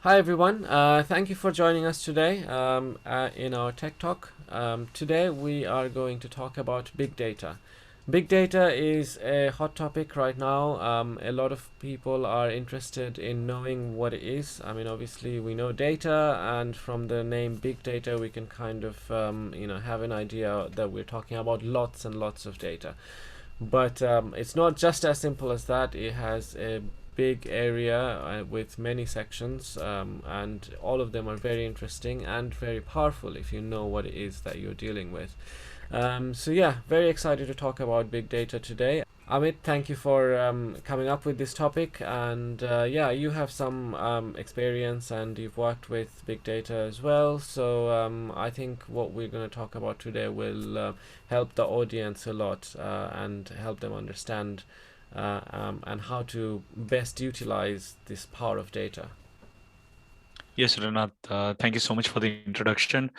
Hi everyone, thank you for joining us today in our Tech Talk. Today we are going to talk about big data. Big data is a hot topic right now. A lot of people are interested in knowing what it is. I mean, obviously we know data, and from the name big data, we can kind of have an idea that we're talking about lots and lots of data. But it's not just as simple as that. It has a big area with many sections, and all of them are very interesting and very powerful if you know what it is that you're dealing with. So yeah, very excited to talk about big data today. Amit, thank you for coming up with this topic. And yeah, you have some experience and you've worked with big data as well. So I think what we're going to talk about today will help the audience a lot and help them understand and how to best utilize this power of data. Yes, Rinat, thank you so much for the introduction.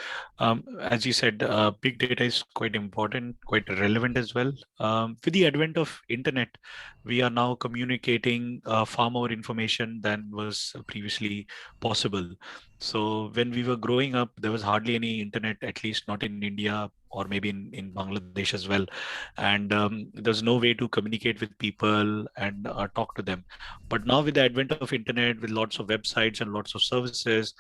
As you said, big data is quite important, quite relevant as well. With the advent of internet, we are now communicating far more information than was previously possible. So when we were growing up, there was hardly any internet, at least not in India or maybe in Bangladesh as well. And there's no way to communicate with people and talk to them. But now with the advent of internet, with lots of websites and lots of services,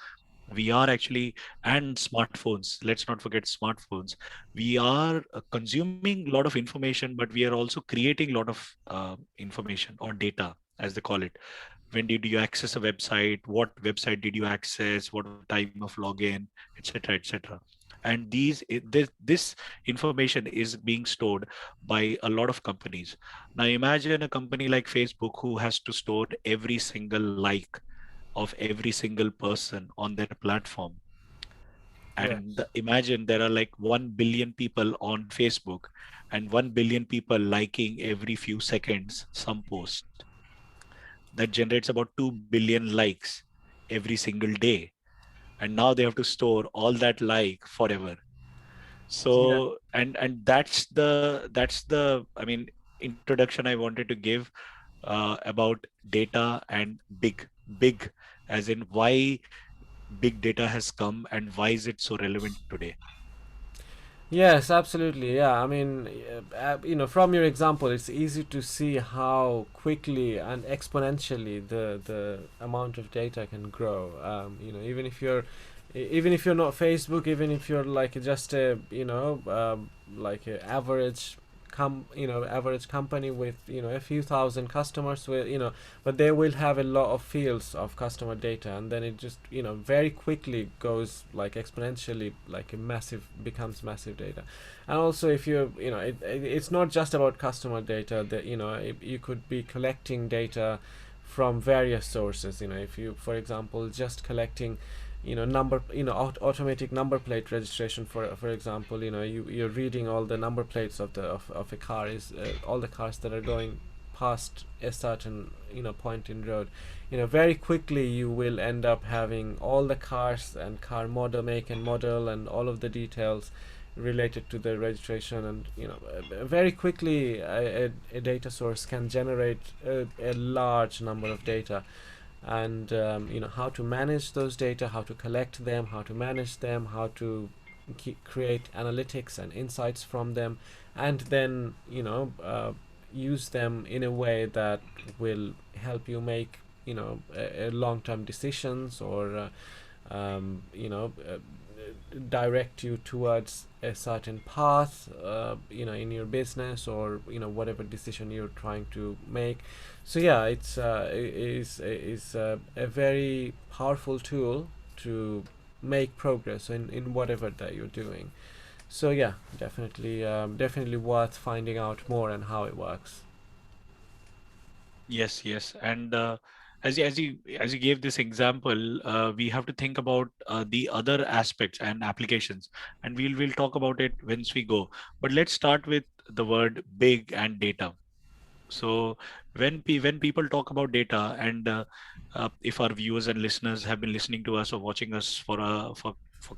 we are actually, and smartphones, let's not forget smartphones, we are consuming a lot of information, but we are also creating a lot of information or data, as they call it. When did you access a website? What website did you access? What was the time of login, etc., etc. And this information is being stored by a lot of companies. Now imagine a company like Facebook who has to store every single like of every single person on their platform. And Yes. imagine there are like 1 billion people on Facebook and 1 billion people liking every few seconds some post. That generates about 2 billion likes every single day. And now they have to store all that like forever. Yeah. So and that's the I mean introduction I wanted to give about data and big, as in why big data has come and why is it so relevant today. Yes, absolutely. Yeah, I mean, from your example, it's easy to see how quickly and exponentially the amount of data can grow. Even if you're not Facebook, even if you're like just a like a average company with a few thousand customers with but they will have a lot of fields of customer data, and then it just very quickly goes like exponentially, like a massive becomes massive data. And also, if it's not just about customer data. That you could be collecting data from various sources. If you, for example, just collecting number automatic number plate registration, for example, you're reading all the number plates of a car, is all the cars that are going past a certain point in road. Very quickly you will end up having all the cars and car model, make and model, and all of the details related to the registration. And very quickly a data source can generate a large number of data. And how to manage those data, how to collect them, how to manage them, how to create analytics and insights from them, and then use them in a way that will help you make long-term decisions, or direct you towards a certain path, in your business, or whatever decision you're trying to make. So yeah, it is a very powerful tool to make progress in whatever that you're doing. So yeah, definitely worth finding out more and how it works. Yes, and as you gave this example, we have to think about the other aspects and applications, and we'll talk about it once we go. But let's start with the word big and data. So when people talk about data, and if our viewers and listeners have been listening to us or watching us for a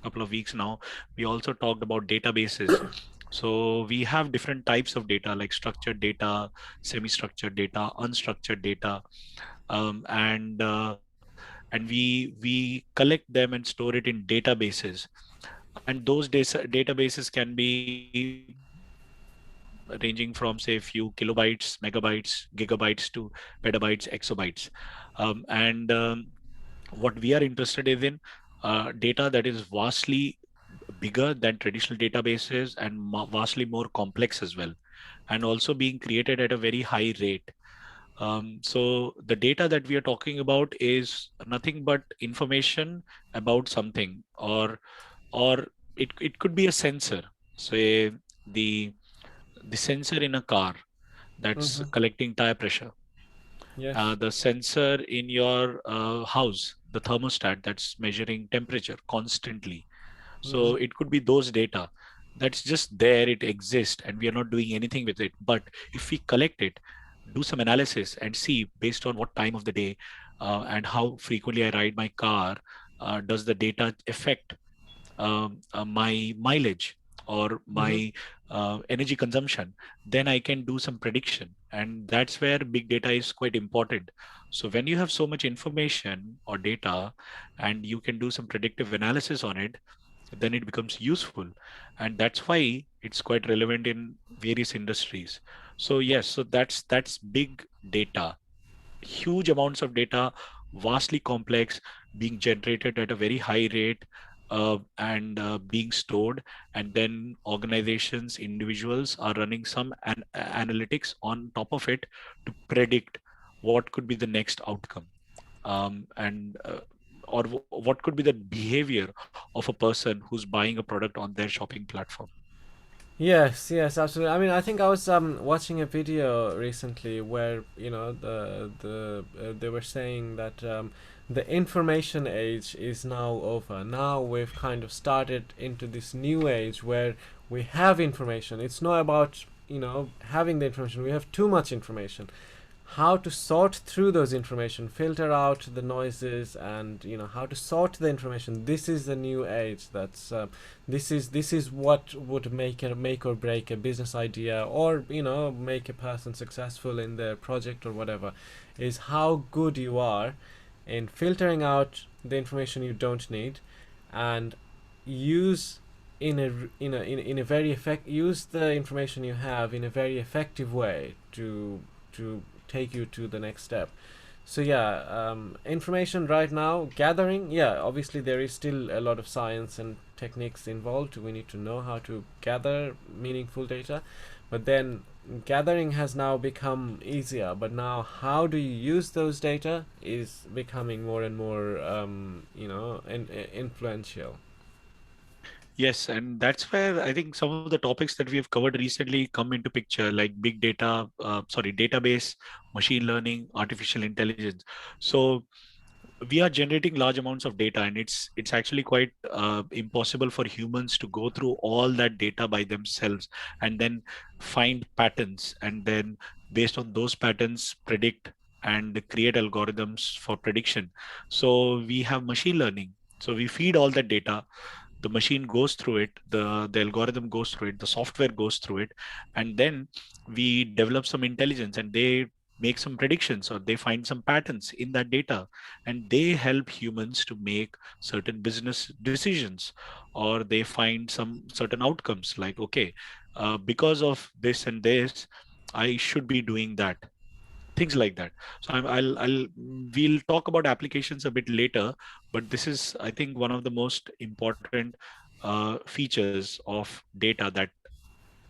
couple of weeks now, we also talked about databases. So we have different types of data like structured data, semi-structured data, unstructured data, and and we collect them and store it in databases. And those databases can be ranging from, say, a few kilobytes, megabytes, gigabytes to petabytes, exobytes. And what we are interested in data that is vastly bigger than traditional databases and vastly more complex as well, and also being created at a very high rate. So the data that we are talking about is nothing but information about something, or it could be a sensor, say the the sensor in a car that's Mm-hmm. collecting tire pressure, Yes. the sensor in your house, the thermostat that's measuring temperature constantly. Mm-hmm. So it could be those data that's just there, it exists, and we are not doing anything with it. But if we collect it, do some analysis, and see based on what time of the day and how frequently I ride my car, does the data affect my mileage or Mm-hmm. my energy consumption, then I can do some prediction. And that's where big data is quite important. So when you have so much information or data and you can do some predictive analysis on it, then it becomes useful. And that's why it's quite relevant in various industries. So yes, so that's big data. Huge amounts of data, vastly complex, being generated at a very high rate, and being stored. And then organizations, individuals are running some analytics on top of it to predict what could be the next outcome, and or what could be the behavior of a person who's buying a product on their shopping platform. Yes, yes, absolutely. I mean, I think I was watching a video recently where they were saying that the information age is now over. Now we've kind of started into this new age where we have information. It's not about having the information. We have too much information. How to sort through those information, filter out the noises, and how to sort the information. This is the new age. This is what would make or break a business idea, or make a person successful in their project or whatever, is how good you are in filtering out the information you don't need, and use in a very use the information you have in a very effective way to take you to the next step. So yeah, information right now gathering. Yeah, obviously there is still a lot of science and techniques involved. We need to know how to gather meaningful data, but then gathering has now become easier. But now, how do you use those data is becoming more and more, influential. Yes, and that's where I think some of the topics that we have covered recently come into picture, like big data, database, machine learning, artificial intelligence. So we are generating large amounts of data, and it's actually quite impossible for humans to go through all that data by themselves and then find patterns, and then based on those patterns predict and create algorithms for prediction. So we have machine learning. So we feed all that data, the machine goes through it, the algorithm goes through it, the software goes through it, and then we develop some intelligence, and they make some predictions, or they find some patterns in that data, and they help humans to make certain business decisions, or they find some certain outcomes, like, okay, because of this and this, I should be doing that, things like that. So we'll talk about applications a bit later, but this is, I think, one of the most important features of data, that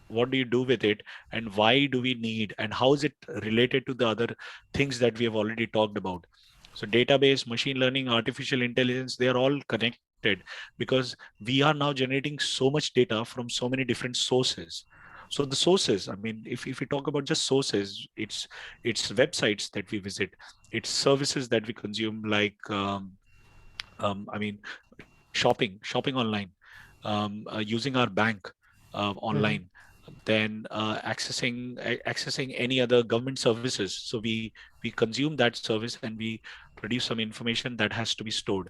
what do you do with it, and why do we need, and how is it related to the other things that we have already talked about. So database, machine learning, artificial intelligence, they are all connected, because we are now generating so much data from so many different sources. So the sources, I mean, if we talk about just sources, it's websites that we visit, it's services that we consume, like I mean, shopping online, using our bank Mm-hmm. online, then accessing any other government services. So we consume that service, and we produce some information that has to be stored.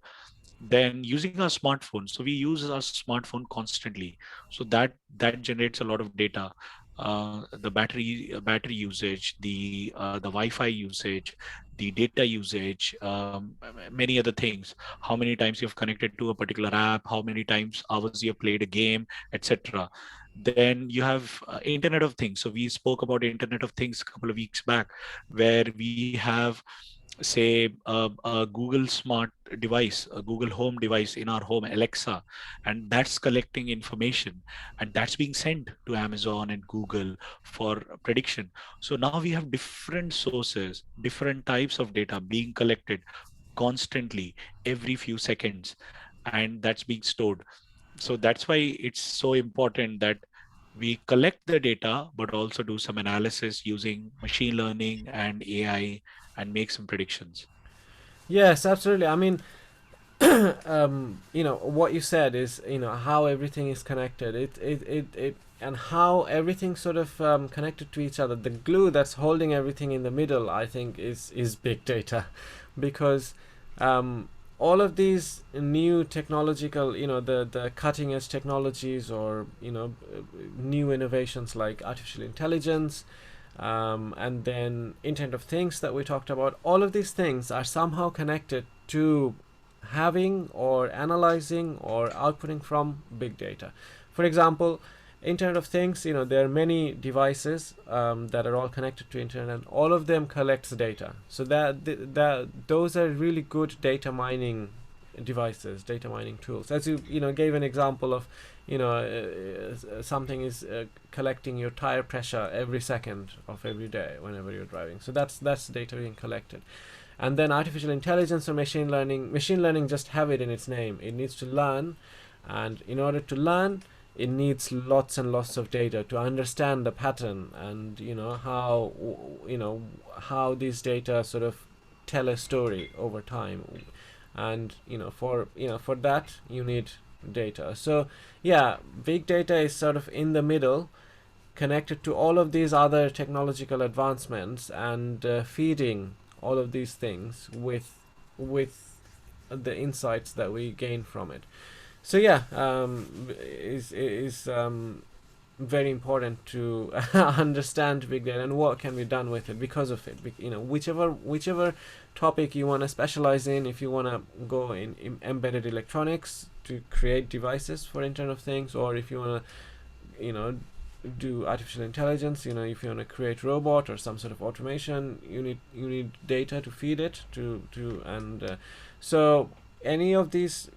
Then using our smartphone, so we use our smartphone constantly, so that generates a lot of data. battery usage, the Wi-Fi usage, the data usage, many other things. How many times you've connected to a particular app, how many times hours you've played a game, etc. Then you have Internet of Things. So we spoke about Internet of Things a couple of weeks back, where we have, say, a Google smart device, a Google Home device in our home, Alexa, and that's collecting information, and that's being sent to Amazon and Google for prediction. So now we have different sources, different types of data being collected constantly every few seconds, and that's being stored. So that's why it's so important that we collect the data, but also do some analysis using machine learning and AI and make some predictions. Yes, absolutely. I mean, what you said is, how everything is connected. And how everything sort of connected to each other. The glue that's holding everything in the middle, I think, is big data, because um, all of these new technological, the cutting edge technologies, or new innovations like artificial intelligence, and then Internet of Things that we talked about, all of these things are somehow connected to having or analyzing or outputting from big data. For example, Internet of Things, there are many devices that are all connected to Internet, and all of them collects data. So those are really good data mining devices, data mining tools. As you gave an example of, something is collecting your tire pressure every second of every day whenever you're driving. So that's data being collected. And then artificial intelligence or machine learning just have it in its name. It needs to learn, and in order to learn, it needs lots and lots of data to understand the pattern, and how these data sort of tell a story over time. And for that you need data. So yeah, big data is sort of in the middle, connected to all of these other technological advancements, and feeding all of these things with the insights that we gain from it. So yeah, is very important to understand big data and what can be done with it because of it. Whichever topic you want to specialize in, if you want to go in embedded electronics to create devices for Internet of Things, or if you want to do artificial intelligence, if you want to create robot or some sort of automation, you need data to feed it to and so any of these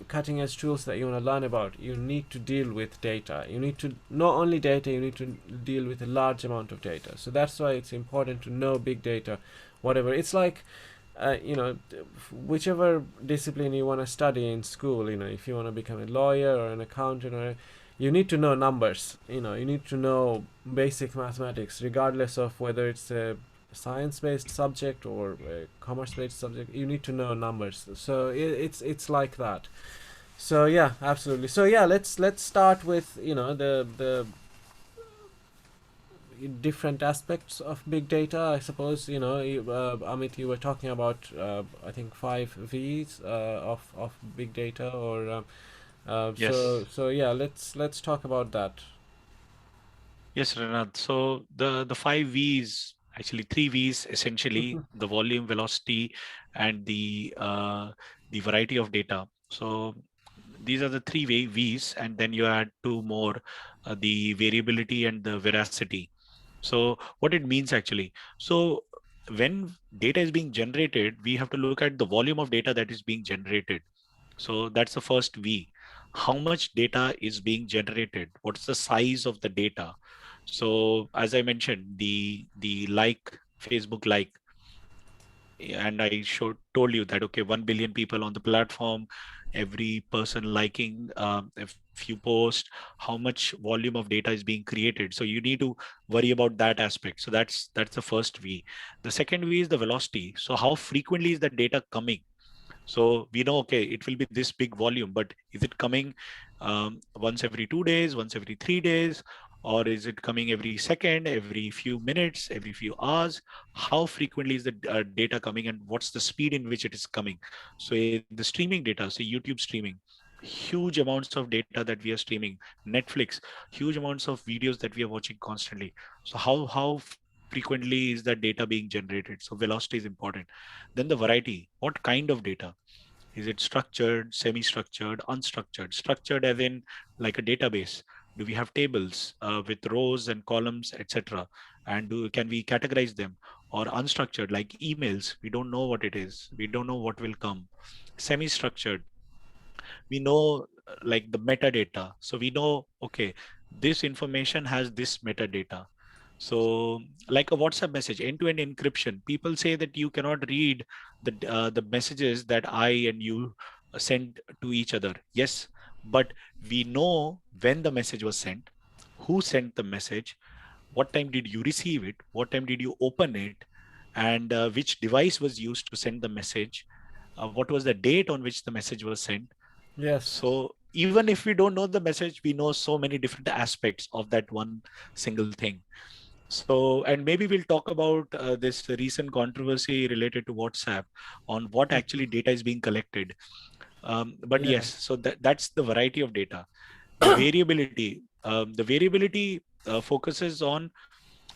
cutting edge tools that you want to learn about, you need to deal with data. You need to not only data, you need to deal with a large amount of data. So that's why it's important to know big data. Whatever it's like, whichever discipline you want to study in school, if you want to become a lawyer or an accountant, or you need to know numbers. You need to know basic mathematics, regardless of whether it's a science-based subject or a commerce-based subject. You need to know numbers. So it's like that. So yeah, absolutely. So yeah, let's start with the different aspects of big data. I suppose Amit, you were talking about I think 5 V's of big data, or so Yes. so yeah, let's talk about that. Yes, Renat. So the five V's, actually three V's essentially: the volume, velocity, and the variety of data. So these are the V's, and then you add two more, the variability and the veracity. So what it means actually. So when data is being generated, we have to look at the volume of data that is being generated. So that's the first V. How much data is being generated? What's the size of the data? So as I mentioned, the Facebook like, and I told you that okay, 1 billion people on the platform, every person liking if you post, how much volume of data is being created. So you need to worry about that aspect. So that's the first V. The second V is the velocity. So how frequently is the data coming? So we know, okay, it will be this big volume, but is it coming once every 2 days, once every 3 days, or is it coming every second, every few minutes, every few hours? How frequently is the data coming, and what's the speed in which it is coming? So in the streaming data, so YouTube streaming, huge amounts of data that we are streaming. Netflix, huge amounts of videos that we are watching constantly. So how frequently is that data being generated? So velocity is important. Then the variety, what kind of data? Is it structured, semi-structured, unstructured? Structured as in like a database. Do we have tables with rows and columns, etc.? And can we categorize them? Or unstructured, like emails? We don't know what it is. We don't know what will come. Semi-structured, we know like the metadata. So we know, okay, this information has this metadata. So like a WhatsApp message, end-to-end encryption. People say that you cannot read the messages that I and you send to each other. Yes, but we know when the message was sent, who sent the message, what time did you receive it, what time did you open it, and which device was used to send the message, what was the date on which the message was sent. Yes. So even if we don't know the message, we know so many different aspects of that one single thing. So, and maybe we'll talk about this recent controversy related to WhatsApp on what actually data is being collected. But Yeah. yes, so that's the variety of data. The variability, focuses on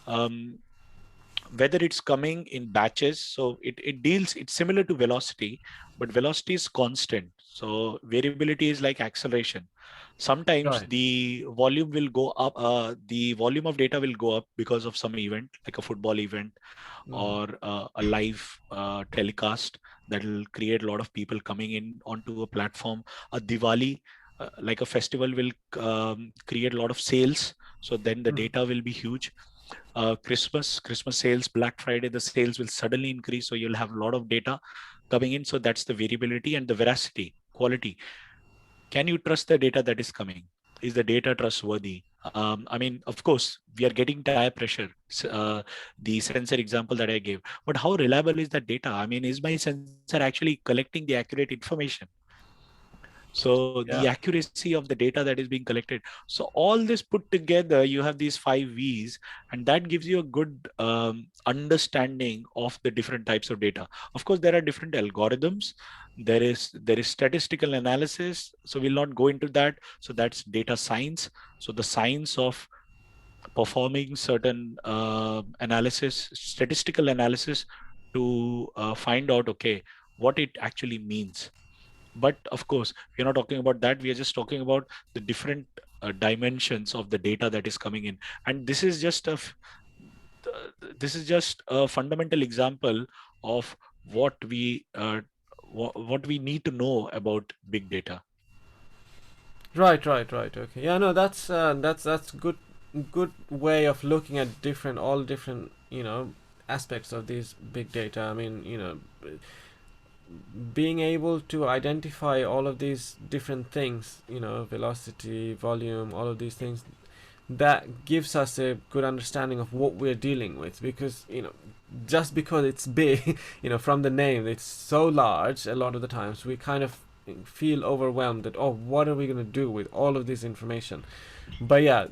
um, whether it's coming in batches. So it deals, it's similar to velocity, but velocity is constant. So variability is like acceleration. Sometimes Right. the volume will go up, the volume of data will go up because of some event, like a football event Hmm. or a live telecast that will create a lot of people coming in onto a platform. A Diwali, like a festival, will create a lot of sales. So then the data will be huge. Christmas sales, Black Friday, the sales will suddenly increase. So you'll have a lot of data coming in. So that's the variability. And the veracity, quality. Can you trust the data that is coming? Is the data trustworthy? I mean, of course, we are getting tire pressure, the sensor example that I gave. But how reliable is that data? I mean, is my sensor actually collecting the accurate information? So the Yeah. accuracy of the data that is being collected. So all this put together, you have these 5 V's, and that gives you a good understanding of the different types of data. Of course, there are different algorithms. There is statistical analysis. So we'll not go into that. So that's data science. So the science of performing certain analysis, statistical analysis, to find out, okay, what it actually means. But of course, we're not talking about that. We are just talking about the different dimensions of the data that is coming in. And this is just a fundamental example of what what we need to know about big data. Right, right, right. Okay. Yeah, no, that's good way of looking at different all different aspects of these big data. I mean, being able to identify all of these different things, velocity, volume, all of these things, that gives us a good understanding of what we're dealing with, because just because it's big, from the name, it's so large. A lot of the times we kind of feel overwhelmed that, oh, what are we going to do with all of this information? But yeah,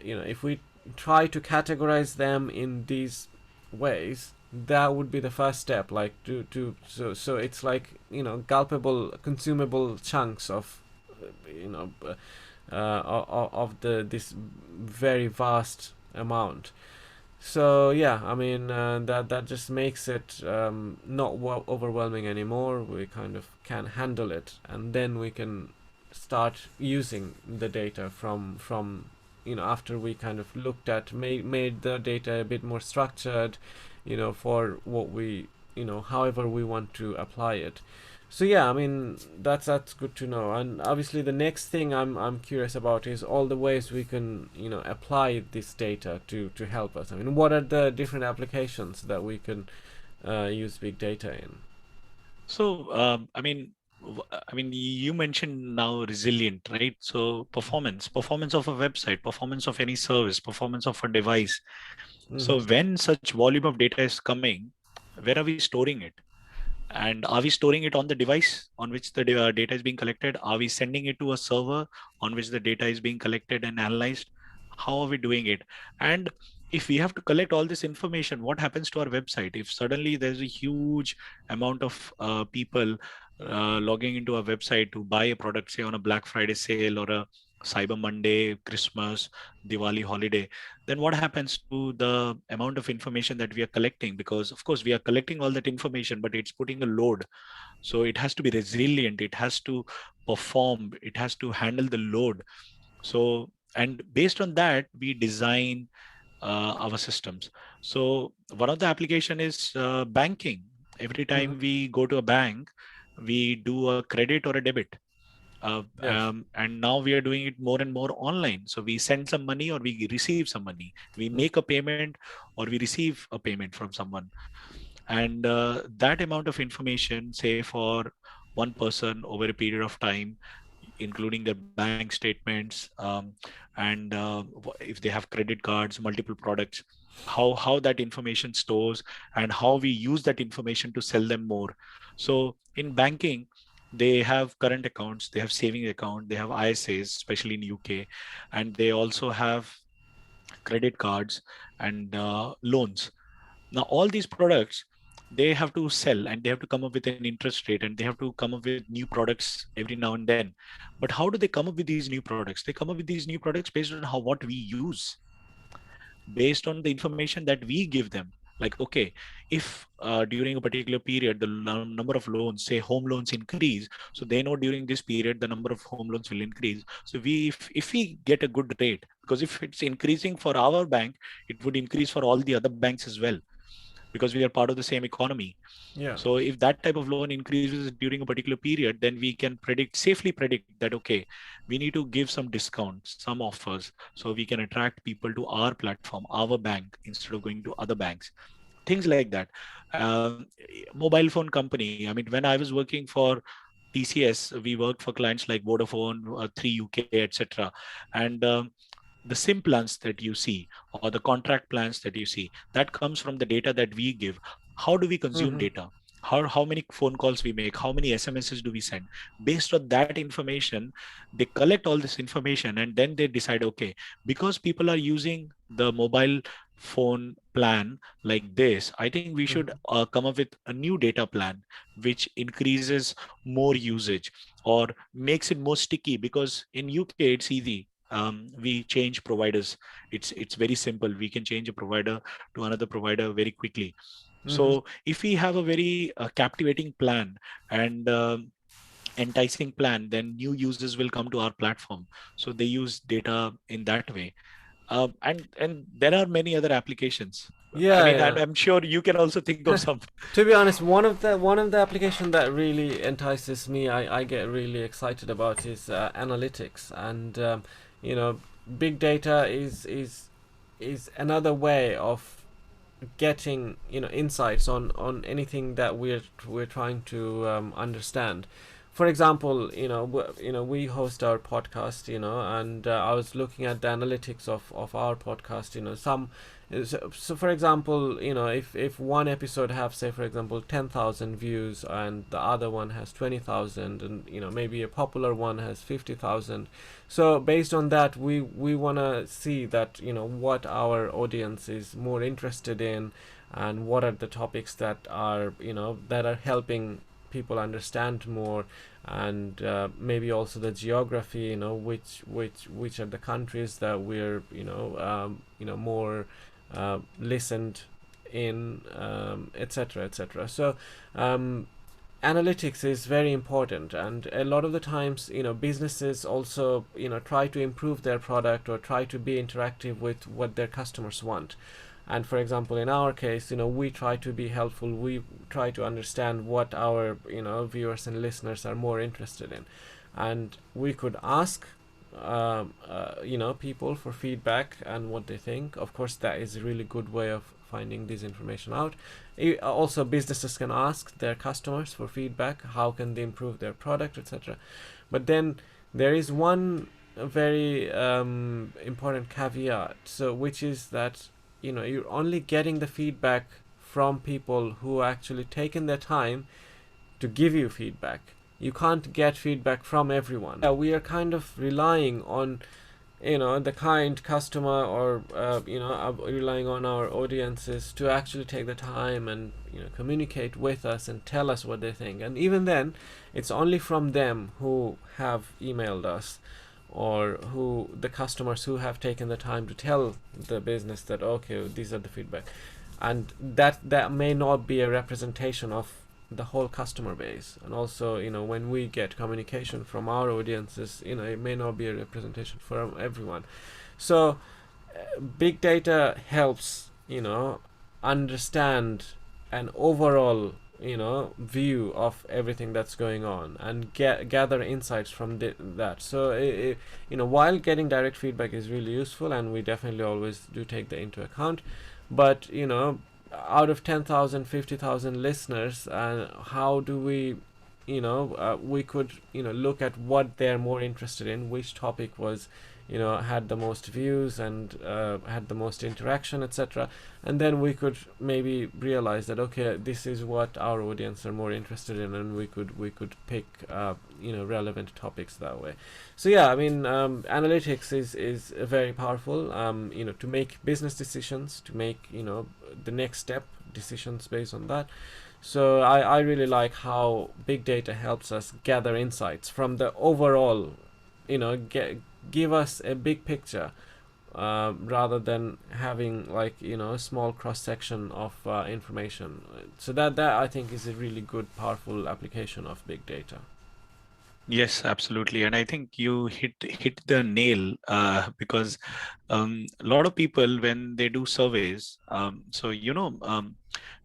if we try to categorize them in these ways, that would be the first step, like so it's like gulpable, consumable chunks of you know of the this very vast amount. So yeah, I mean, that just makes it not overwhelming anymore. We kind of can handle it, and then we can start using the data from after we kind of looked at made the data a bit more structured, for what we however we want to apply it. So yeah, I mean, that's good to know. And obviously the next thing I'm curious about is all the ways we can apply this data to help us. I mean, what are the different applications that we can use big data in? So I mean, you mentioned now resilient, right? So performance of a website, performance of any service, performance of a device. Mm-hmm. So when such volume of data is coming, where are we storing it? And are we storing it on the device on which the data is being collected? Are we sending it to a server on which the data is being collected and analyzed? How are we doing it? And if we have to collect all this information, what happens to our website if suddenly there's a huge amount of people logging into a website to buy a product, say on a Black Friday sale or a Cyber Monday, Christmas, Diwali holiday, then what happens to the amount of information that we are collecting? Because of course we are collecting all that information, but it's putting a load. So it has to be resilient, it has to perform, it has to handle the load. So, and based on that, we design our systems. So one of the application is banking. Every Hmm. time we go to a bank, we do a credit or a debit. Yes. And now we are doing it more and more online. So we send some money or we receive some money. We Mm. make a payment or we receive a payment from someone. And that amount of information, say for one person over a period of time, including their bank statements, and if they have credit cards, multiple products, how that information stores and how we use that information to sell them more. So in banking, they have current accounts, they have saving account, they have ISAs, especially in UK, and they also have credit cards and loans. Now, all these products, they have to sell and they have to come up with an interest rate and they have to come up with new products every now and then. But how do they come up with these new products? They come up with these new products based on how what we use, based on the information that we give them. Like, okay, if during a particular period the number of loans, say home loans, increase, so they know during this period the number of home loans will increase. So if we get a good rate, because if it's increasing for our bank, it would increase for all the other banks as well, because we are part of the same economy. Yeah. So if that type of loan increases during a particular period, then we can safely predict that, okay, we need to give some discounts, some offers, so we can attract people to our platform, our bank, instead of going to other banks. Things like that. Mobile phone company. I mean, when I was working for TCS, we worked for clients like Vodafone, 3UK, etc. And the SIM plans that you see or the contract plans that you see, that comes from the data that we give. How do we consume Hmm. data? How many phone calls we make? How many SMSs do we send? Based on that information, they collect all this information and then they decide, okay, because people are using the mobile phone plan like this, I think we should Hmm. come up with a new data plan which increases more usage or makes it more sticky, because in UK it's easy. We change providers. It's very simple. We can change a provider to another provider very quickly. Hmm. So if we have a very captivating plan and enticing plan, then new users will come to our platform. So they use data in that way. And there are many other applications. I Yeah, mean, yeah. I'm sure you can also think of some. To be honest, one of the application that really entices me, I get really excited about is analytics, and big data is another way of getting insights on anything that we're trying to understand. For example, we host our podcast, and I was looking at the analytics of our podcast. So for example, if one episode have, say for example, 10,000 views and the other one has 20,000, and maybe a popular one has 50,000. So based on that, we want to see that what our audience is more interested in, and what are the topics that are helping people understand more, and maybe also the geography, which are the countries that we're more listened in, etc., etc. So analytics is very important, and a lot of the times businesses also try to improve their product or try to be interactive with what their customers want. And for example, in our case, we try to be helpful. We try to understand what our viewers and listeners are more interested in, and we could ask people for feedback and what they think. Of course, that is a really good way of finding this information out. Also, businesses can ask their customers for feedback. How can they improve their product, etc. But then there is one very important caveat, so which is that you're only getting the feedback from people who actually taken their time to give you feedback. You can't get feedback from everyone. We are kind of relying on the kind customer, or relying on our audiences to actually take the time and communicate with us and tell us what they think. And even then, it's only from them who have emailed us, or who the customers who have taken the time to tell the business that, okay, these are the feedback. And that may not be a representation of the whole customer base. And also, when we get communication from our audiences, it may not be a representation for everyone. So big data helps understand an overall view of everything that's going on, and gather insights from that. So while getting direct feedback is really useful, and we definitely always do take that into account, but out of 10,000, 50,000 listeners, how do we we could look at what they're more interested in, which topic was had the most views and had the most interaction, etc. And then we could maybe realize that, okay, this is what our audience are more interested in, and we could pick relevant topics that way. So yeah, I mean, analytics is very powerful, to make business decisions, to make the next step decisions based on that. So I really like how big data helps us gather insights from the overall, give us a big picture, rather than having like a small cross section of information. So that I think is a really good, powerful application of big data. Yes, absolutely. And I think you hit the nail, because a lot of people, when they do surveys,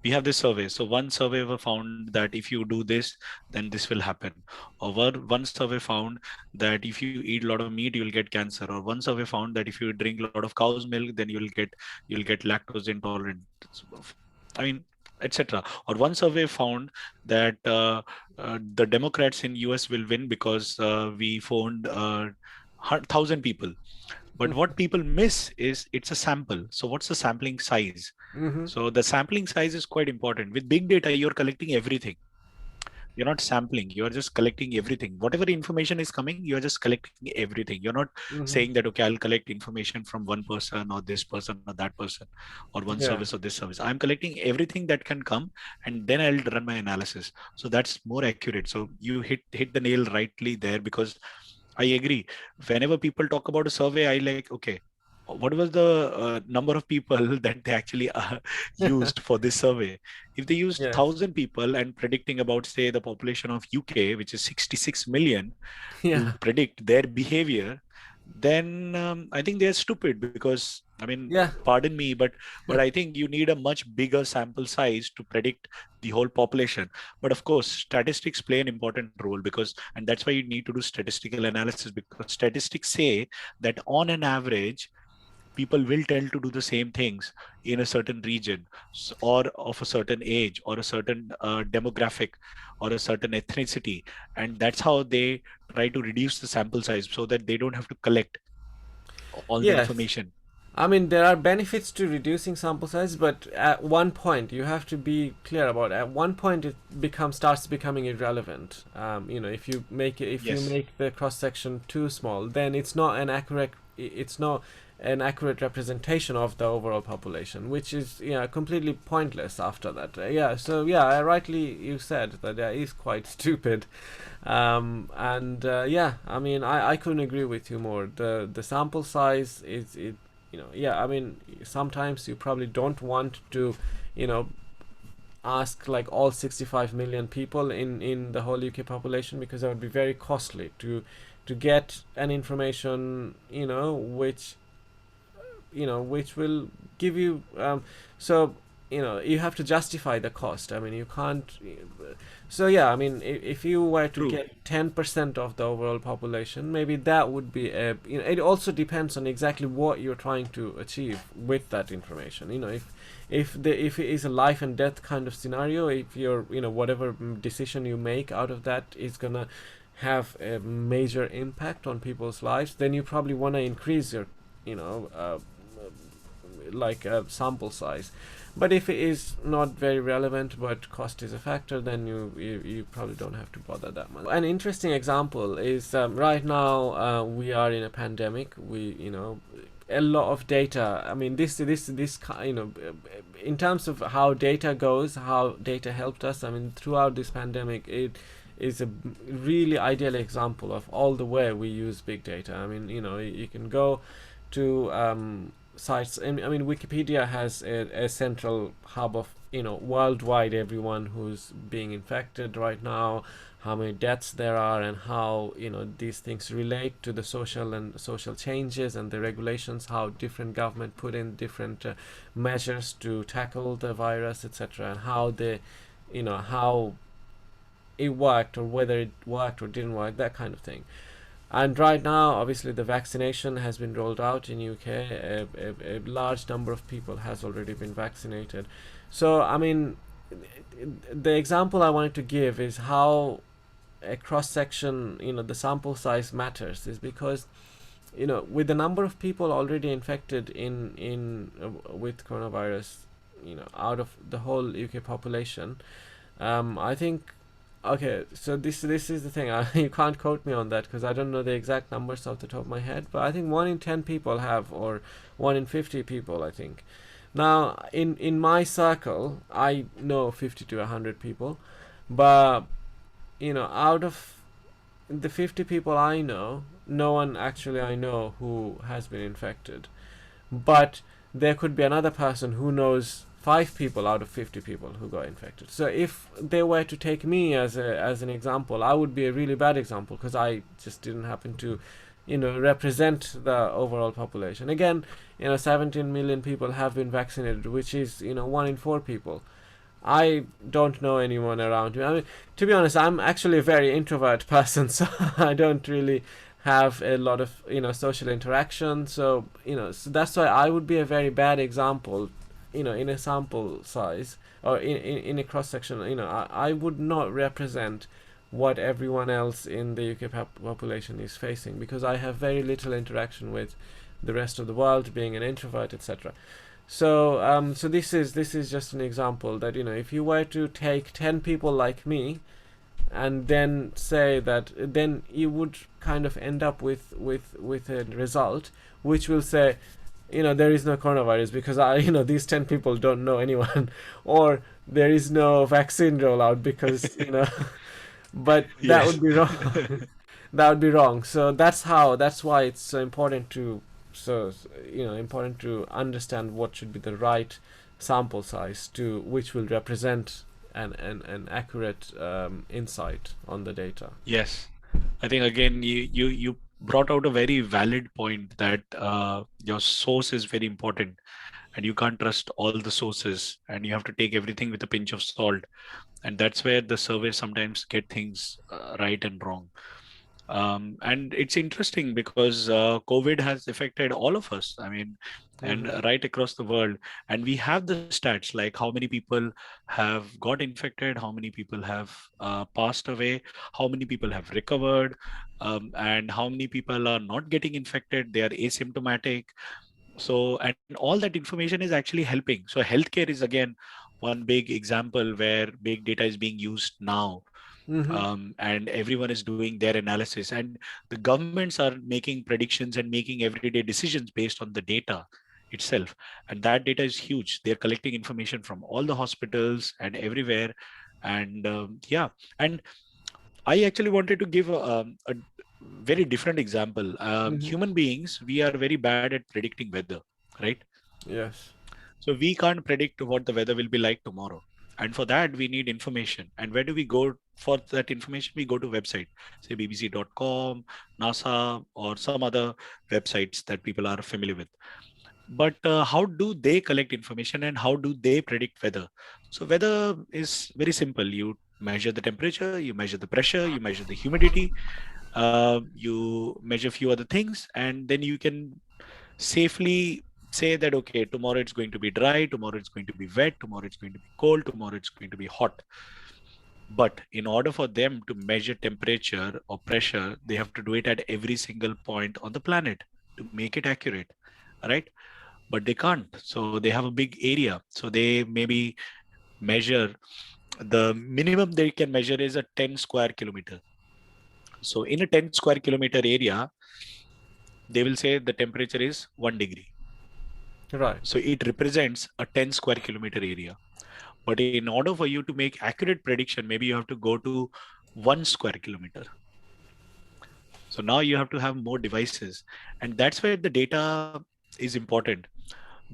we have this survey. So one survey found that if you do this, then this will happen. Or one survey found that if you eat a lot of meat, you'll get cancer. Or one survey found that if you drink a lot of cow's milk, then you'll get lactose intolerant. I mean, etc. Or one survey found that the Democrats in US will win because we found 1,000 people. But what people miss is it's a sample. So what's the sampling size? Mm-hmm. So the sampling size is quite important. With big data, you're collecting everything. You're not sampling, you're just collecting everything. Whatever information is coming, you're just collecting everything. You're not Mm-hmm. saying that, okay, I'll collect information from one person or this person or that person, or one Yeah. service or this service. I'm collecting everything that can come, and then I'll run my analysis. So that's more accurate. So you hit the nail rightly there, because I agree. Whenever people talk about a survey, I like, okay, what was the number of people that they actually used for this survey? If they used Yes. 1,000 people and predicting about, say, the population of UK, which is 66 million, to Yeah. predict their behavior, then I think they're stupid, because, I mean, Yeah. pardon me, but I think you need a much bigger sample size to predict the whole population. But of course, statistics play an important role, because, and that's why you need to do statistical analysis, because statistics say that on an average, people will tend to do the same things in a certain region, or of a certain age, or a certain demographic, or a certain ethnicity. And that's how they try to reduce the sample size, so that they don't have to collect all the Yes. information. I mean, there are benefits to reducing sample size, but at one point you have to be clear about. At one point, it starts becoming irrelevant. If you make Yes. the cross section too small, then it's not an accurate. It's not an accurate representation of the overall population, which is completely pointless after that. So rightly you said that is quite stupid. I mean, I couldn't agree with you more. The sample size is it. I mean, sometimes you probably don't want to, ask like all 65 million people in the whole UK population, because that would be very costly to get an information, which will give you so you have to justify the cost. I mean, you can't. So yeah, I mean, if you were to True. get 10% of the overall population, maybe that would be a. It also depends on exactly what you're trying to achieve with that information. If it is a life and death kind of scenario, if you're whatever decision you make out of that is gonna have a major impact on people's lives, then you probably want to increase your you know like a sample size. But if it is not very relevant, but cost is a factor, then you probably don't have to bother that much. An interesting example is right now we are in a pandemic. A lot of data. I mean, in terms of how data goes, how data helped us. I mean, throughout this pandemic, it is a really ideal example of all the way we use big data. I mean, you can go to sites. I mean, Wikipedia has a central hub of worldwide everyone who's being infected right now, how many deaths there are, and how these things relate to the social changes and the regulations, how different government put in different measures to tackle the virus, etc., and how how it worked, or whether it worked or didn't work, that kind of thing. And right now, obviously, the vaccination has been rolled out in UK. A large number of people has already been vaccinated. So, I mean, the example I wanted to give is how a cross section, the sample size matters, is because with the number of people already infected in with coronavirus, out of the whole UK population, I think. Okay, so this is the thing. You can't quote me on that because I don't know the exact numbers off the top of my head. But I think 1 in 10 people have, or 1 in 50 people, I think. Now, in my circle, I know 50 to 100 people, but out of the 50 people I know, no one actually I know who has been infected. But there could be another person who knows 5 people out of 50 people who got infected. So if they were to take me as an example, I would be a really bad example because I just didn't happen to represent the overall population. Again, 17 million people have been vaccinated, which is 1 in 4 people. I don't know anyone around me. I mean, to be honest, I'm actually a very introvert person, so I don't really have a lot of social interaction. So so that's why I would be a very bad example, in a sample size, or in a cross section. I would not represent what everyone else in the UK population is facing, because I have very little interaction with the rest of the world, being an introvert, etc. So this is just an example that if you were to take 10 people like me, and then say that, then you would kind of end up with a result which will say, there is no coronavirus because these 10 people don't know anyone, or there is no vaccine rollout because but that Yes. would be wrong. That would be wrong. So that's why it's so important to important to understand what should be the right sample size to which will represent an accurate insight on the data. Yes. I think again you brought out a very valid point that your source is very important, and you can't trust all the sources, and you have to take everything with a pinch of salt. And that's where the surveys sometimes get things right and wrong. And it's interesting because COVID has affected all of us. I mean, and Mm-hmm. right across the world. And we have the stats like how many people have got infected, how many people have passed away, how many people have recovered, and how many people are not getting infected. They are asymptomatic. So, and all that information is actually helping. So, healthcare is again one big example where big data is being used now, Mm-hmm. and everyone is doing their analysis, and the governments are making predictions and making everyday decisions based on the data itself. And that data is huge. They're collecting information from all the hospitals and everywhere. And yeah, and I actually wanted to give a very different example. Mm-hmm. Human beings, we are very bad at predicting weather, right? Yes. So we can't predict what the weather will be like tomorrow. And for that, we need information. And where do we go for that information? We go to website, say bbc.com, NASA, or some other websites that people are familiar with. But how do they collect information and how do they predict weather? So weather is very simple. You measure the temperature, you measure the pressure, you measure the humidity, you measure a few other things, and then you can safely say that, okay, tomorrow it's going to be dry, tomorrow it's going to be wet, tomorrow it's going to be cold, tomorrow it's going to be hot. But in order for them to measure temperature or pressure, they have to do it at every single point on the planet to make it accurate, right? but they can't. So they have a big area. So they maybe measure, the minimum they can measure is a 10 square kilometer. So in a 10 square kilometer area, they will say the temperature is 1 degree. Right. So it represents a 10 square kilometer area. But in order for you to make accurate prediction, maybe you have to go to 1 square kilometer. So now you have to have more devices. And that's where the data is important.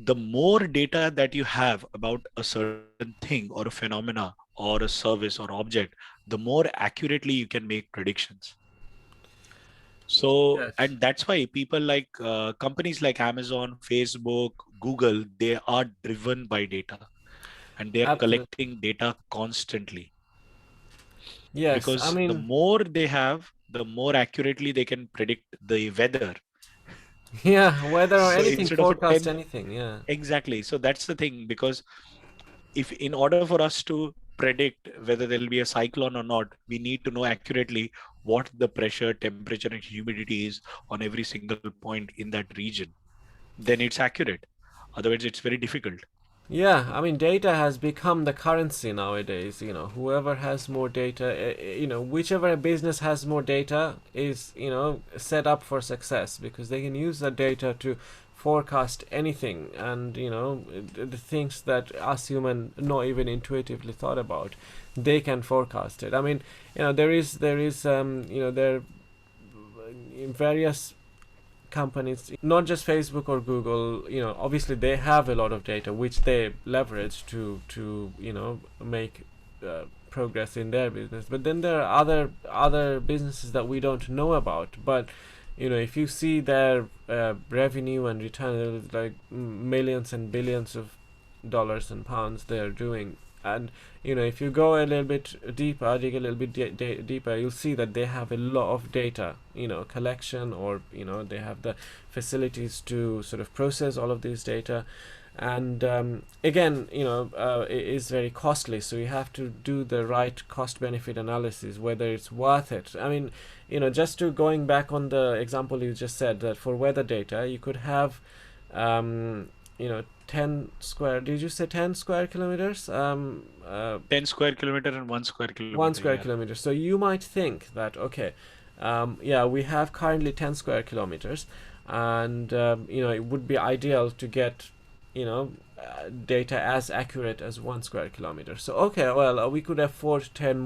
The more data that you have about a certain thing or a phenomena or a service or object, the more accurately you can make predictions. So, Yes. and that's why people like companies like Amazon, Facebook, Google, they are driven by data, and they are Absolutely. collecting data constantly, Yes. I because the mean, more they have, the more accurately they can predict the weather. yeah, weather or So anything, instead of a forecast 10, anything. Yeah. exactly. So that's the thing, because if in order for us to predict whether there will be a cyclone or not, we need to know accurately what the pressure, temperature, and humidity is on every single point in that region. Then it's accurate. Otherwise, it's very difficult. Yeah, I mean, data has become the currency nowadays. Whoever has more data, whichever business has more data is, set up for success because they can use that data to forecast anything and, the things that us human not even intuitively thought about, they can forecast it. I mean, there are various companies, not just Facebook or Google, obviously they have a lot of data which they leverage to make progress in their business. But then there are other businesses that we don't know about. But if you see their revenue and return, like millions and billions of dollars and pounds they're doing. And if you go a little bit deeper, dig a little bit deeper, you'll see that they have a lot of data, collection, or they have the facilities to sort of process all of this data. And again, it is very costly, so you have to do the right cost benefit analysis, whether it's worth it. I mean, just to going back on the example you just said, that for weather data you could have um, 10 square, did you say 10 square kilometers? 10 square kilometer and 1 square One kilometer. square Yeah. kilometer. So you might think that, okay, yeah, we have currently 10 square kilometers, and it would be ideal to get data as accurate as 1 square kilometer. So okay, well, we could afford 9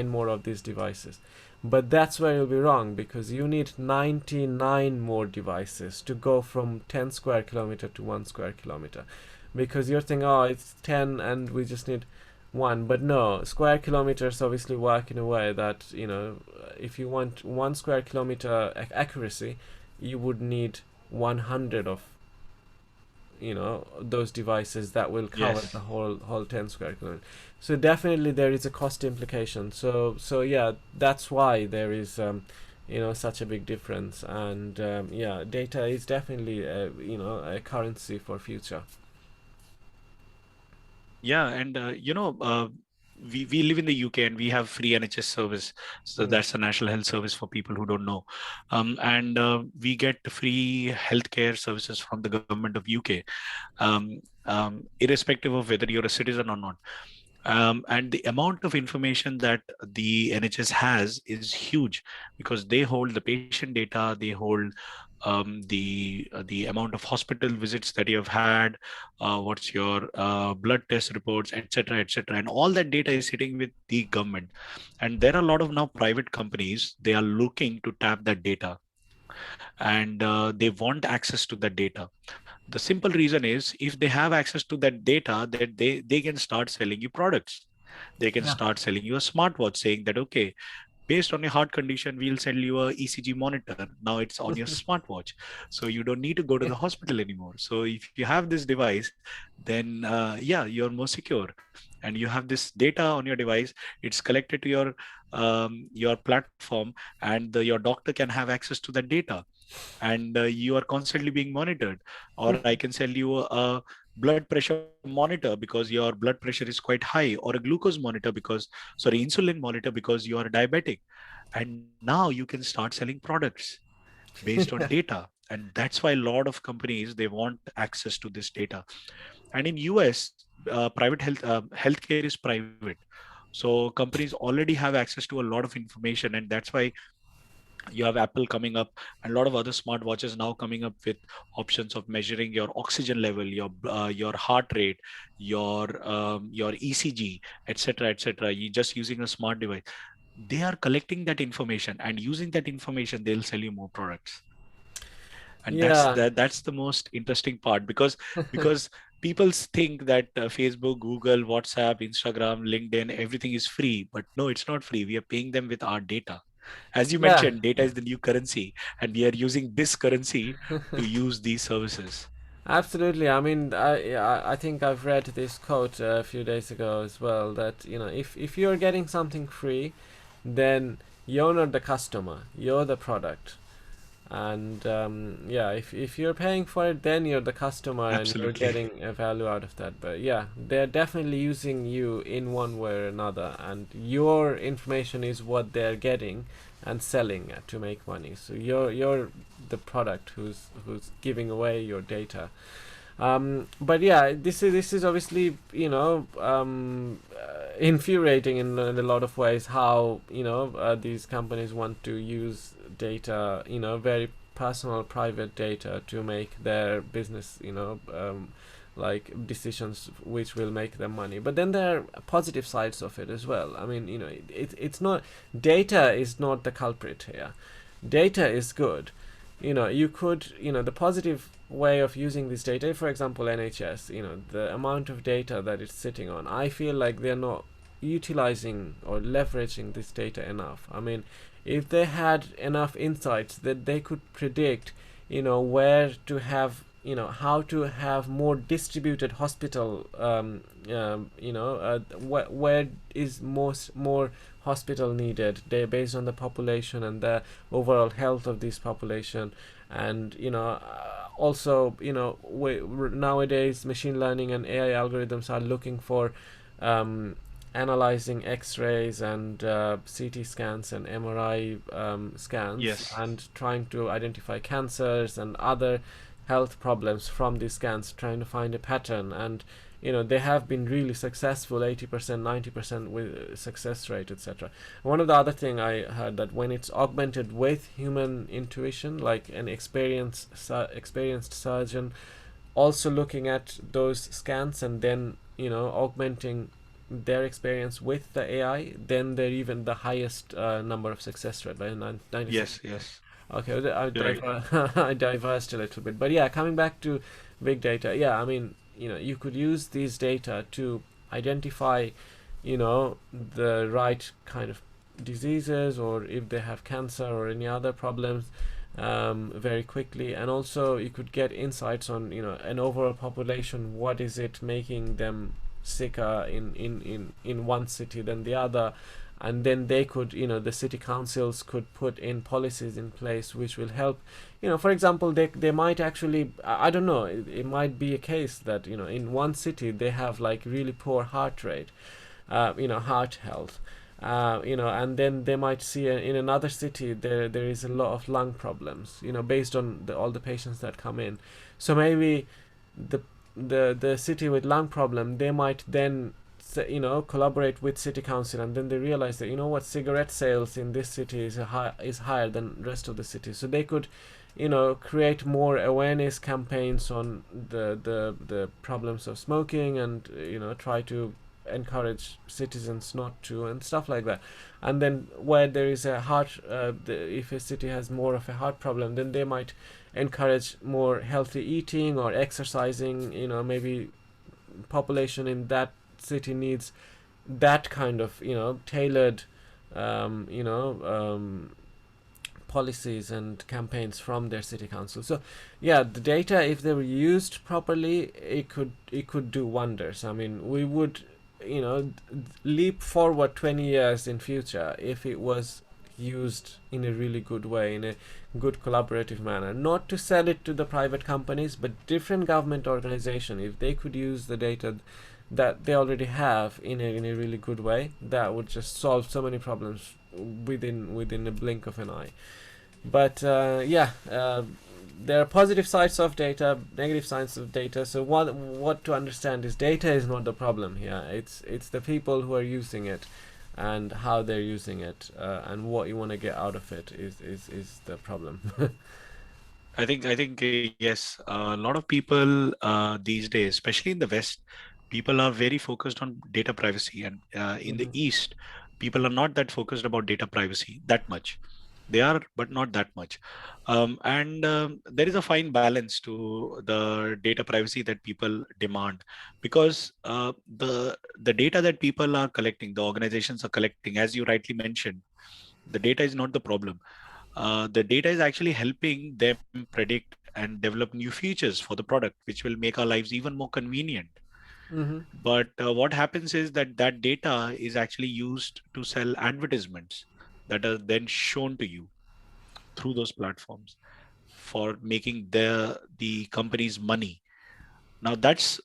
more of these devices. But that's where you'll be wrong, because you need 99 more devices to go from 10 square kilometer to 1 square kilometer. Because you're thinking, oh, it's 10 and we just need one. But no, square kilometers obviously work in a way that, if you want 1 square kilometer accuracy, you would need 100 of those devices that will cover Yes. the whole 10 square kilometer. So definitely there is a cost implication. So yeah, that's why there is such a big difference. And yeah, data is definitely a currency for future. Yeah, and we live in the UK and we have free NHS service. So Mm. that's the National Health Service for people who don't know. And we get free healthcare services from the government of UK, irrespective of whether you're a citizen or not. And the amount of information that the NHS has is huge, because they hold the patient data, they hold the amount of hospital visits that you have had, what's your blood test reports, etc., etc., and all that data is sitting with the government. And there are a lot of now private companies, they are looking to tap that data, and they want access to that data. The simple reason is, if they have access to that data, that they can start selling you products. They can Yeah. start selling you a smartwatch, saying that, okay, based on your heart condition, we'll sell you a ECG monitor. Now it's on your smartwatch, so you don't need to go to the hospital anymore. So if you have this device, then yeah, you're more secure, and you have this data on your device. It's collected to your platform, and your doctor can have access to that data, and you are constantly being monitored. Or I can sell you a blood pressure monitor because your blood pressure is quite high, or a glucose monitor because, sorry, insulin monitor because you are diabetic. And now you can start selling products based on data. and that's why a lot of companies, they want access to this data. And in US, private healthcare is private, so companies already have access to a lot of information, and that's why you have Apple coming up and a lot of other smartwatches now coming up with options of measuring your oxygen level, your heart rate, your ECG, etc., etc. You just using a smart device. They are collecting that information, and using that information, they'll sell you more products. And Yeah. that's the most interesting part, because people think that Facebook, Google, WhatsApp, Instagram, LinkedIn, everything is free, but no, it's not free. We are paying them with our data. As you Yeah. mentioned, data is the new currency, and we are using this currency to use these services. Absolutely. I mean, I think I've read this quote a few days ago as well, that if you're getting something free, then you're not the customer, you're the product. And yeah, if you're paying for it, then you're the customer and you're Absolutely. getting a value out of that. But yeah, they're definitely using you in one way or another, and your information is what they're getting and selling to make money. So you're the product who's giving away your data. But yeah, this is obviously infuriating in a lot of ways. How these companies want to use data, very personal, private data, to make their business, like decisions which will make them money. But then there are positive sides of it as well. I mean, it's not, data is not the culprit here. Data is good. You could, the positive way of using this data, for example, NHS, the amount of data that it's sitting on, I feel like they're not utilizing or leveraging this data enough. I mean, if they had enough insights that they could predict, where to have, how to have more distributed hospital, where is more hospital needed, they based on the population and the overall health of this population. And also, nowadays machine learning and AI algorithms are looking for analyzing x-rays and CT scans and MRI scans, Yes. and trying to identify cancers and other health problems from these scans, trying to find a pattern. And they have been really successful, 80%, 90% with success rate, etc. One of the other thing I heard, that when it's augmented with human intuition, like an experienced surgeon also looking at those scans and then augmenting their experience with the AI, then they're even the highest number of success rate, by 96. Yes. Yes. Okay, You're right. I diverged a little bit, but yeah, coming back to big data, yeah, I mean, you could use these data to identify, the right kind of diseases, or if they have cancer or any other problems, very quickly. And also you could get insights on, an overall population, what is it making them sicker in one city than the other. And then they could, the city councils could put in policies in place which will help. For example, they might actually, I don't know, it might be a case that, in one city they have like really poor heart rate, heart health, and then they might see in another city there is a lot of lung problems, based on all the patients that come in. So maybe the the city with lung problem, they might then collaborate with city council, and then they realize that, what, cigarette sales in this city is higher than rest of the city. So they could create more awareness campaigns on the problems of smoking, and try to encourage citizens not to, and stuff like that. And then where there is a heart, if a city has more of a heart problem, then they might encourage more healthy eating or exercising. Maybe population in that city needs that kind of tailored um, you know um, policies and campaigns from their city council. So yeah, the data, if they were used properly, it could do wonders. I mean, we would leap forward 20 years in future if it was used in a really good way, in a good collaborative manner, not to sell it to the private companies, but different government organization, if they could use the data that they already have in a really good way, that would just solve so many problems within a blink of an eye. But yeah, there are positive sides of data, negative sides of data. So what to understand is data is not the problem here. It's the people who are using it, and how they're using it, and what you want to get out of it is the problem. I think yes. A lot of people these days, especially in the West, people are very focused on data privacy, and in the Mhm. East, people are not that focused about data privacy that much. They are, but not that much. And there is a fine balance to the data privacy that people demand, because the data that people are collecting, the organizations are collecting, as you rightly mentioned, the data is not the problem. The data is actually helping them predict and develop new features for the product, which will make our lives even more convenient. Mhm. But what happens is that that data is actually used to sell advertisements that are then shown to you through those platforms for making the company's money. Now that's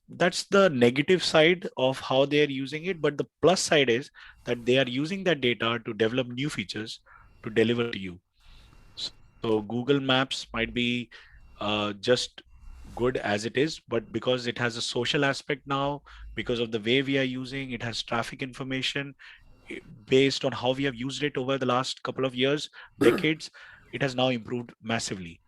the negative side of how they are using it, but the plus side is that they are using that data to develop new features to deliver to you. So Google Maps might be just good as it is, but because it has a social aspect now, because of the way we are using it, has traffic information based on how we have used it over the last couple of years, decades, it has now improved massively.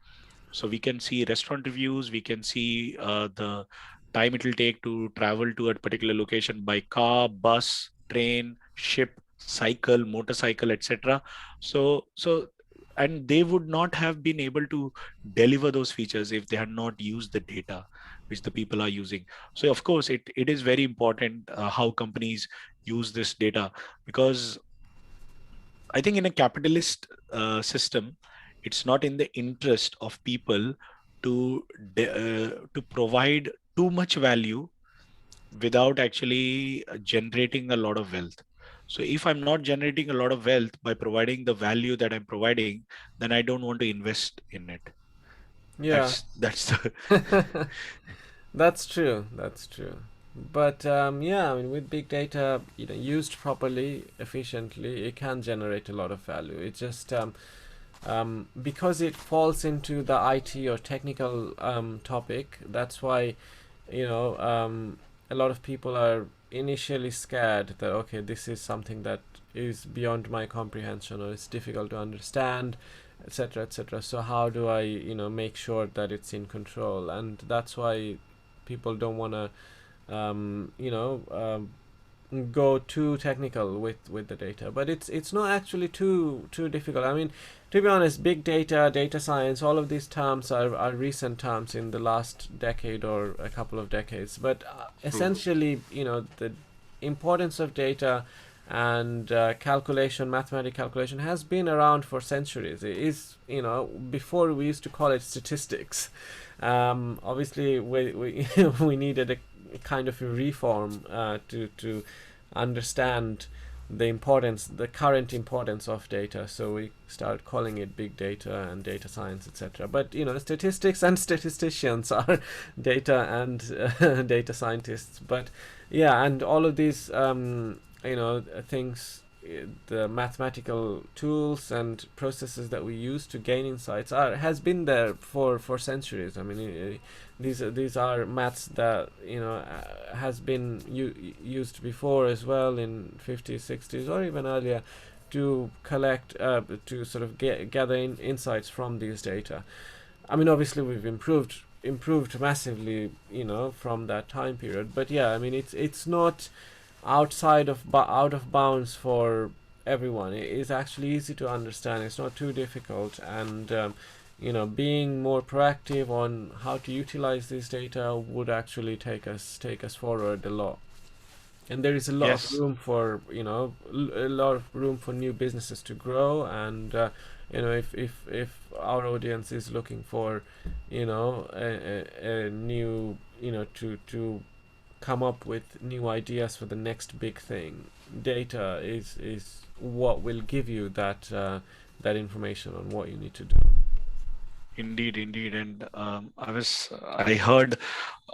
So we can see restaurant reviews, we can see the time it will take to travel to a particular location by car, bus, train, ship, cycle, motorcycle, etc. So and they would not have been able to deliver those features if they had not used the data which the people are using. So of course it is very important how companies use this data, because I think in a capitalist system, it's not in the interest of people to provide too much value without actually generating a lot of wealth. So if I'm not generating a lot of wealth by providing the value that I'm providing, then I don't want to invest in it. Yeah. That's the That's true. That's true. But yeah, I mean, with big data, used properly, efficiently, it can generate a lot of value. It just because it falls into the IT or technical topic. That's why a lot of people are initially scared that, okay, this is something that is beyond my comprehension, or it's difficult to understand, etc., etc. So how do I make sure that it's in control? And that's why people don't want to go too technical with the data. But it's not actually too difficult. I mean, to be honest, big data, data science, all of these terms are recent terms in the last decade or a couple of decades. But true. essentially, the importance of data and mathematical calculation has been around for centuries. It is, before we used to call it statistics. Obviously, we we needed a kind of a reform to understand the current importance of data. So we started calling it big data and data science, etc. But statistics and statisticians are data and data scientists. But yeah, and all of these things, the mathematical tools and processes that we use to gain insights has been there for centuries. I mean, these are maths that has been used before as well, in 50s, 60s, or even earlier, to collect to sort of gather insights from these data. I mean, obviously we've improved massively, from that time period. But yeah, I mean, it's not out of bounds for everyone. It is actually easy to understand. It's not too difficult, and being more proactive on how to utilize this data would actually take us forward a lot. And there is a lot of Yes, room for a lot of room for new businesses to grow. And if our audience is looking for a new to come up with new ideas for the next big thing, data is what will give you that information on what you need to do. indeed, indeed. And I heard,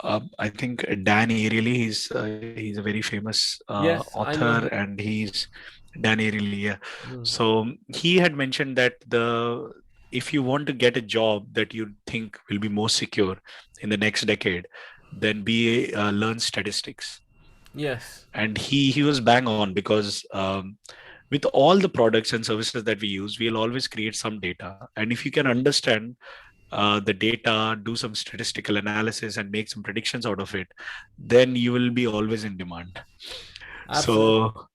I think Dan Ariely, he's a very famous Yes, I author, know him. and he's Dan Ariely, yeah. Mm. So he had mentioned that if you want to get a job that you think will be more secure in the next decade, then learn statistics. Yes. And he was bang on, because with all the products and services that we use, we'll always create some data. And if you can Mm. understand the data, do some statistical analysis, and make some predictions out of it, then you will be always in demand. Absolutely. So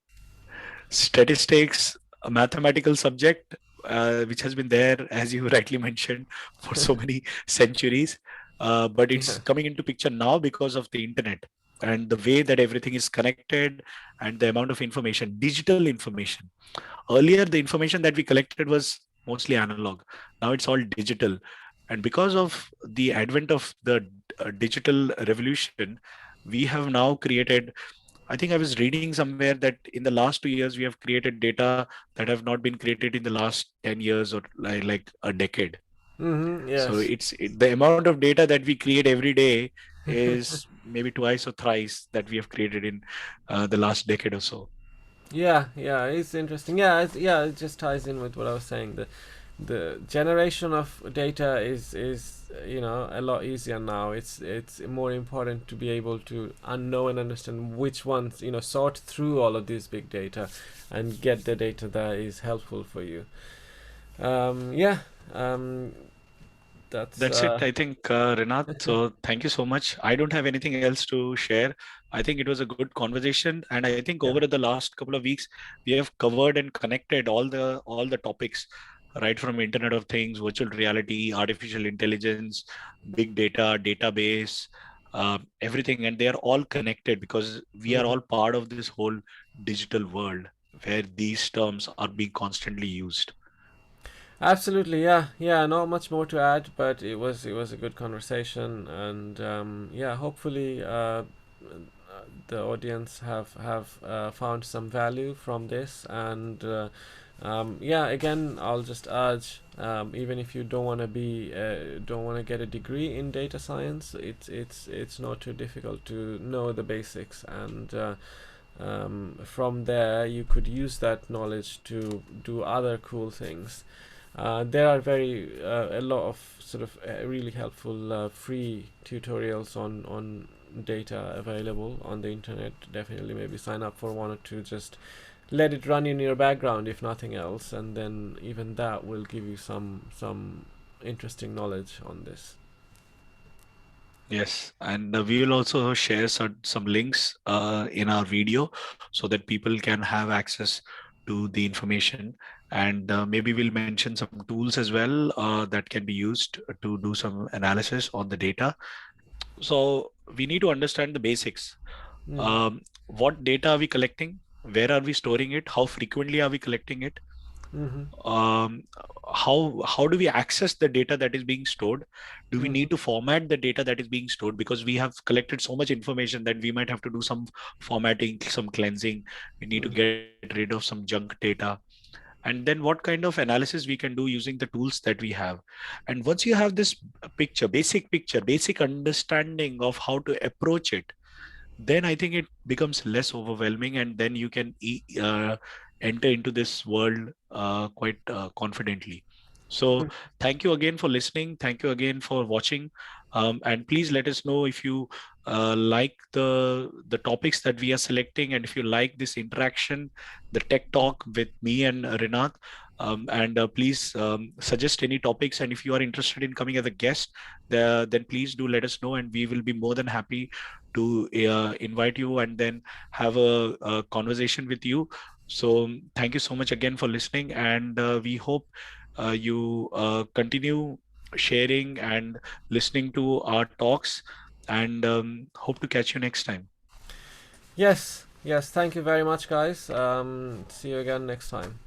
statistics, a mathematical subject, which has been there, as you rightly mentioned, for so many centuries, but it's Yeah. coming into picture now because of the internet and the way that everything is connected, and the amount of information, digital information. Earlier, the information that we collected was mostly analog. Now it's all digital. And because of the advent of the digital revolution, we have now created, I think I was reading somewhere that in the last 2 years, we have created data that have not been created in the last 10 years, or like a decade. Mm-hmm. So Yes. the amount of data that we create every day is maybe twice or thrice that we have created in the last decade or so. Yeah, yeah, it's interesting. Yeah, yeah, it just ties in with what I was saying. The generation of data is a lot easier now. It's more important to be able to know and understand which ones, sort through all of these big data, and get the data that is helpful for you. Yeah, um, that's That's it, I think, Rinat. So thank you so much. I don't have anything else to share. I think it was a good conversation, and I think yeah. over the last couple of weeks, we have covered and connected all the topics, right from Internet of Things, virtual reality, artificial intelligence, big data, database, everything, and they are all connected because we are Mhm. all part of this whole digital world where these terms are being constantly used. Absolutely, yeah, yeah. Not much more to add, but it was a good conversation, and yeah, hopefully the audience have found some value from this, and yeah, again, I'll just urge, even if you don't want to get a degree in data science, it's not too difficult to know the basics, and from there you could use that knowledge to do other cool things. There are a lot of sort of really helpful free tutorials on data available on the internet. Definitely, maybe sign up for one or two. Just let it run in your background, if nothing else, and then even that will give you some interesting knowledge on this. Yes, and we will also share some links in our video so that people can have access to the information. And maybe we'll mention some tools as well that can be used to do some analysis on the data. So we need to understand the basics. Mm. What data are we collecting? Where are we storing it? How frequently are we collecting it? Mm-hmm. um, how do we access the data that is being stored? Do we Mm-hmm. need to format the data that is being stored, because we have collected so much information that we might have to do some formatting, some cleansing. We need to Mm-hmm. get rid of some junk data. And then what kind of analysis we can do using the tools that we have. And once you have this picture, basic understanding of how to approach it, then I think it becomes less overwhelming, and then you can enter into this world quite confidently. So, thank you again for listening. Thank you again for watching. And please let us know if you like the topics that we are selecting, and if you like this interaction, the tech talk with me and Rinat. And please suggest any topics. And if you are interested in coming as a guest, then please do let us know, and we will be more than happy to invite you and then have a conversation with you. So thank you so much again for listening, and we hope you continue sharing and listening to our talks, and hope to catch you next time. Yes, yes. Thank you very much, guys. See you again next time.